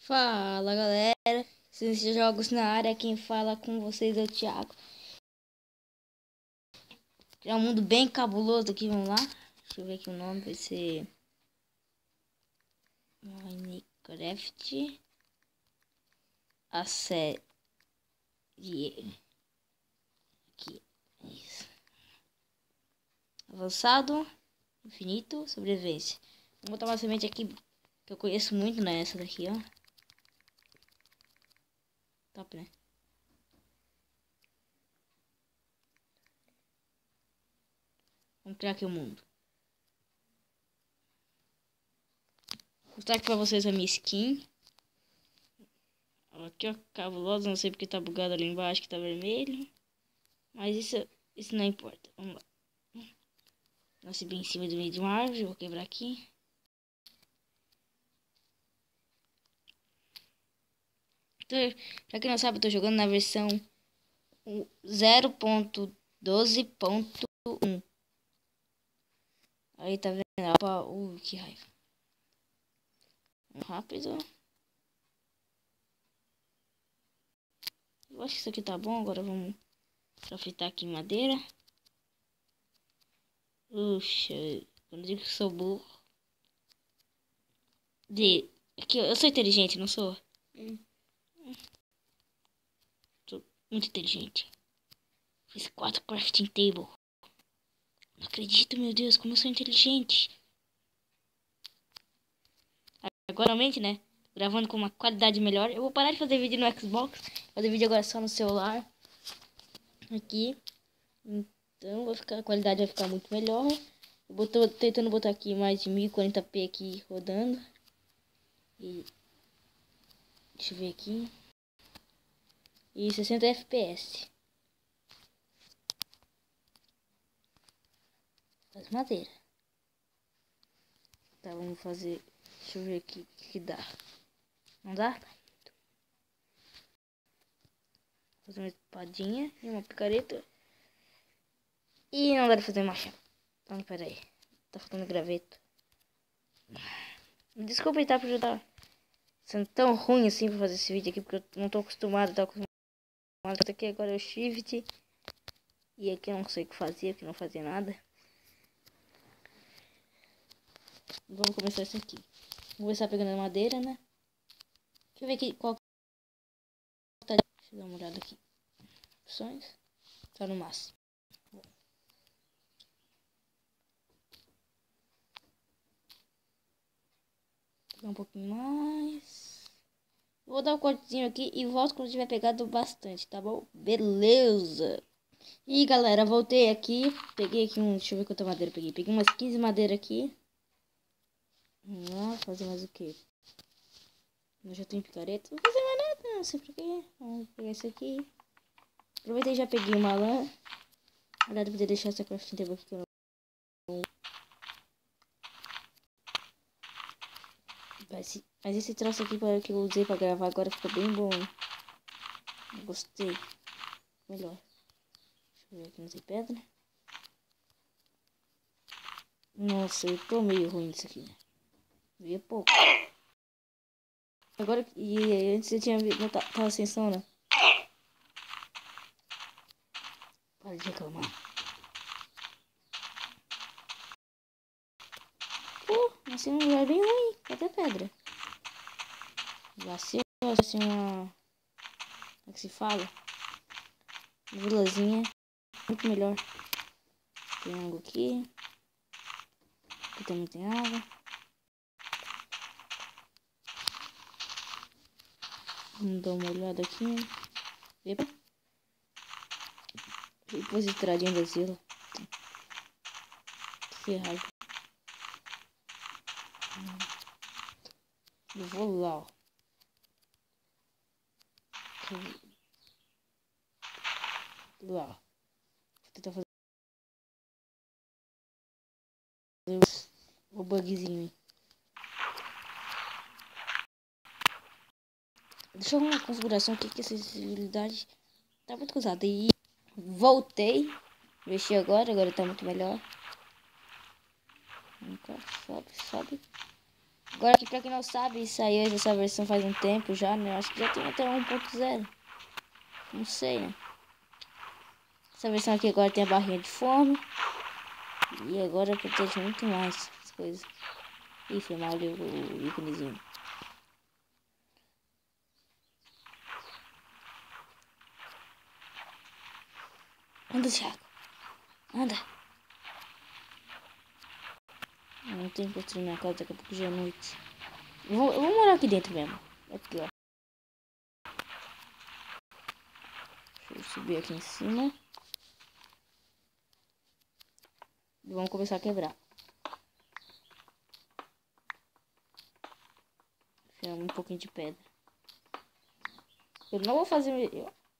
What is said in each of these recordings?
Fala galera, Ciência Jogos na área, quem fala com vocês é o Thiago. É um mundo bem cabuloso aqui, vamos lá. Deixa eu ver aqui o nome, vai ser Minecraft, a série aqui, isso. Avançado, infinito, sobrevivência. Vou botar uma semente aqui que eu conheço muito, né? Essa daqui, ó. Top, né? Vamos criar aqui o mundo. Vou mostrar aqui pra vocês a minha skin. Aqui, ó, cabulosa. Não sei porque tá bugado ali embaixo, que tá vermelho. Mas isso não importa. Vamos lá. Nasci bem em cima do meio de uma árvore. Vou quebrar aqui. Pra quem não sabe, eu tô jogando na versão 0.12.1. Aí tá vendo? Opa, que raiva. Rápido. Eu acho que isso aqui tá bom. Agora vamos craftar aqui madeira. Puxa, quando eu digo que sou burro. Aqui, eu sou inteligente, não sou? Sou muito inteligente. Fiz 4 crafting table. Não acredito, meu Deus, como eu sou inteligente. Agora, realmente, né? Gravando com uma qualidade melhor. Eu vou parar de fazer vídeo no Xbox. Fazer vídeo agora só no celular. Aqui. Então, a qualidade vai ficar muito melhor. Eu tô tentando botar aqui mais de 1040p aqui rodando. E deixa eu ver aqui. E 60 FPS. Faz madeira. Tá, vamos fazer. Deixa eu ver aqui o que dá. Não dá? Vou fazer uma espadinha e uma picareta. E não dá pra fazer machado. Então, pera aí. Tá faltando graveto. Desculpa aí, tá? Por eu estar sendo tão ruim assim pra fazer esse vídeo aqui. Porque eu não tô acostumado. Tá acostumado. Aqui agora é o Shift. E aqui eu não sei o que fazia. Porque não fazia nada. Vamos começar isso aqui. Vou começar pegando a madeira, né? Deixa eu ver aqui qual tá. Deixa eu dar uma olhada aqui. Opções. Tá no máximo. Um pouquinho mais. Vou dar um cortezinho aqui e volto quando tiver pegado bastante, tá bom? Beleza. E galera, voltei aqui. Peguei aqui deixa eu ver quanta madeira eu peguei. Peguei umas 15 madeiras aqui. Vamos lá, fazer mais o que? Eu já tô em picareta. Não vou fazer mais nada, não sei porquê. Vamos pegar esse aqui. Aproveitei e já peguei uma lã. Aliás, poder deixar essa crafting table aqui que eu não. Mas esse troço aqui que eu usei pra gravar agora ficou bem bom. Gostei. Melhor. Deixa eu ver aqui, não tem pedra. Nossa, eu tô meio ruim nisso aqui. Meio pouco. Agora, e antes eu tinha visto, tava sem som, né? Para de reclamar. Nasci num lugar bem ruim. Cadê pedra? Nasci assim uma... Como é que se fala? Uma vilazinha. Muito melhor. Tem água aqui. Aqui também tem água. Vamos dar uma olhada aqui. Epa. Depois estradinha da Zila. Que raiva. Eu vou lá, ó. Lá. Vou tentar fazer o bugzinho. Deixa eu arrumar uma configuração aqui que essa acessibilidade tá muito usada. E voltei. Mexi agora tá muito melhor. Sobe. Agora aqui, pra quem não sabe, saiu essa versão faz um tempo já, né? Eu acho que já tem até 1.0. Não sei, né? Essa versão aqui agora tem a barrinha de fome. E agora protege muito mais as coisas. Ih, foi mal ali o íconezinho. Anda, Thiago. Anda. Não tem que construir minha casa, daqui a pouco já é noite. Eu vou morar aqui dentro mesmo. Aqui, ó. Deixa eu subir aqui em cima. E vamos começar a quebrar. Enfiar um pouquinho de pedra. Eu não vou fazer...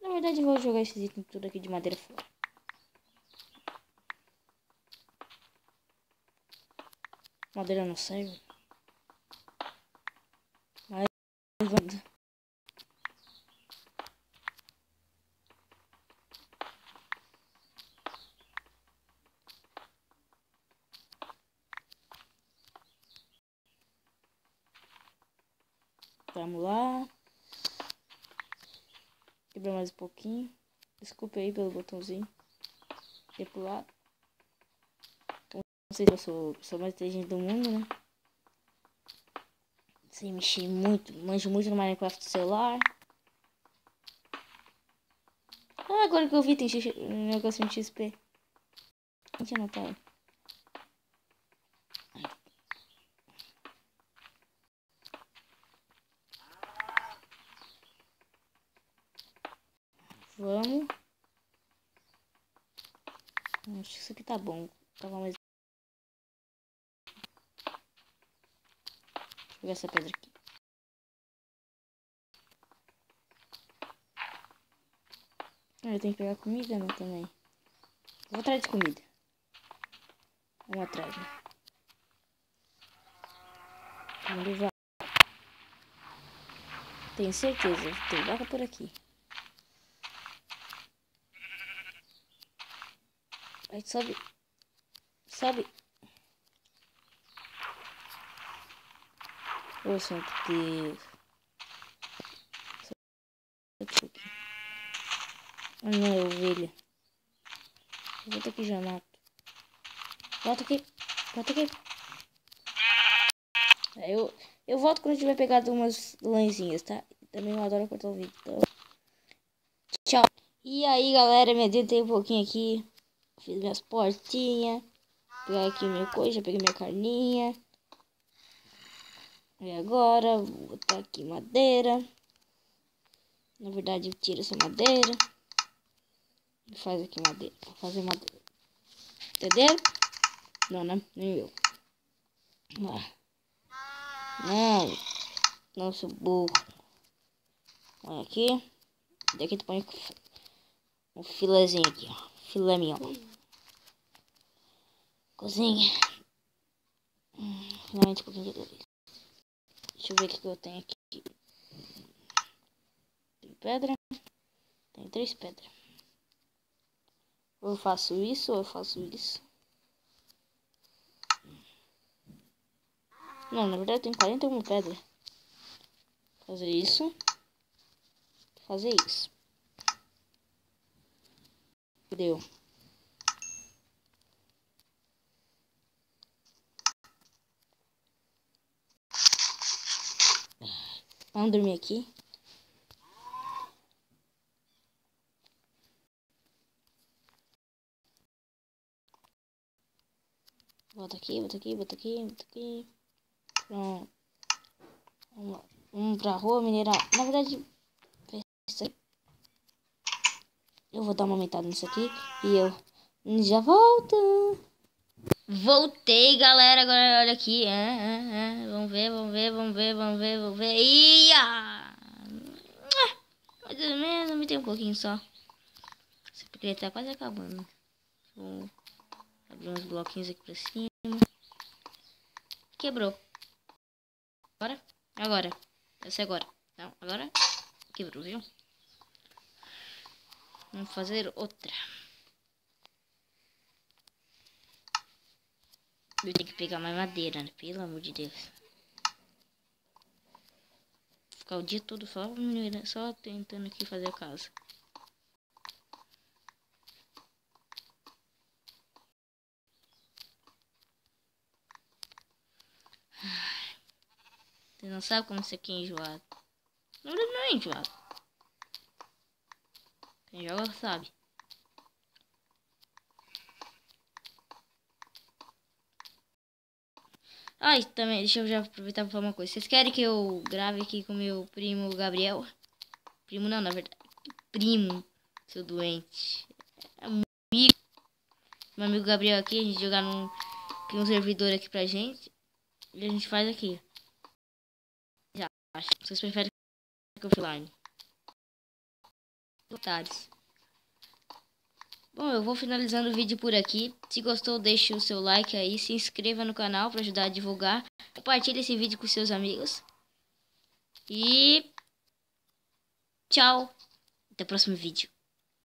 na verdade, eu vou jogar esses itens tudo aqui de madeira fora. Madeira não serve. Mas... vamos lá. Quebrar mais um pouquinho. Desculpa aí pelo botãozinho. Dei pro lado. Não sei se eu sou a pessoa mais inteligente do mundo, né? Sem mexer muito. Manjo muito no Minecraft do celular. Ah, agora que eu vi tem um negocinho de XP. Onde não tá? Vamos. Acho que isso aqui tá bom. Tava mais... Deixa eu pegar essa pedra aqui. Eu tenho que pegar comida, né, também. Vou atrás de comida. Vamos atrás, né? Vamos levar. Tenho certeza. Tem vaca por aqui. Aí sobe. Sobe. Ô, santo Deus. Aqui. Ah, não, é ovelha. Volta aqui, já mato. Volta aqui. Volta aqui. Eu volto quando eu tiver pegado umas lãzinhas, tá? Também eu adoro cortar o vídeo. Então... tchau. E aí, galera, me adiantei um pouquinho aqui. Fiz minhas portinhas. Pegar aqui minha coisa, já peguei minha carninha. E agora, vou botar aqui madeira. Na verdade, eu tiro essa madeira. E faz aqui madeira. Vou fazer madeira. Entendeu? Não, né? Nem eu. Não. Não sou burro. Olha aqui. Daqui tu põe um filezinho aqui, ó. Filé mignon. Cozinha. Finalmente um pouquinho de delícia. Deixa eu ver o que eu tenho aqui. Tem pedra. Tem 3 pedras. Ou eu faço isso, ou eu faço isso. Não, na verdade eu tenho 41 pedras. Fazer isso. Fazer isso. Deu. Vamos dormir aqui. Bota aqui, bota aqui, bota aqui, bota aqui. Pronto. Vamos pra rua mineral. Na verdade, eu vou dar uma aumentada nisso aqui. E eu já volto. Voltei, galera. Agora olha aqui. Vamos ver, vamos ver, vamos ver, vamos ver, vamos ver. Ia! Mais ou menos, me tem um pouquinho só. Esse porque tá quase acabando. Vou abrir uns bloquinhos aqui pra cima. Quebrou. Agora? Agora. Vai ser agora. Não, agora. Quebrou, viu? Vamos fazer outra. Eu tenho que pegar mais madeira, né? Pelo amor de Deus. ficar o dia todo só tentando aqui fazer a casa. Você não sabe como isso aqui é enjoado. Na verdade não é enjoado. Quem joga sabe. Ah, e também, deixa eu já aproveitar pra falar uma coisa. Vocês querem que eu grave aqui com meu primo Gabriel? Primo não, na verdade. Primo, seu doente. Amigo. Meu amigo Gabriel aqui, a gente jogar tem um servidor aqui pra gente. E a gente faz aqui. Já acho. Vocês preferem que offline? Otários. Bom, eu vou finalizando o vídeo por aqui. Se gostou, deixe o seu like aí. Se inscreva no canal para ajudar a divulgar. Compartilhe esse vídeo com seus amigos. E tchau. Até o próximo vídeo.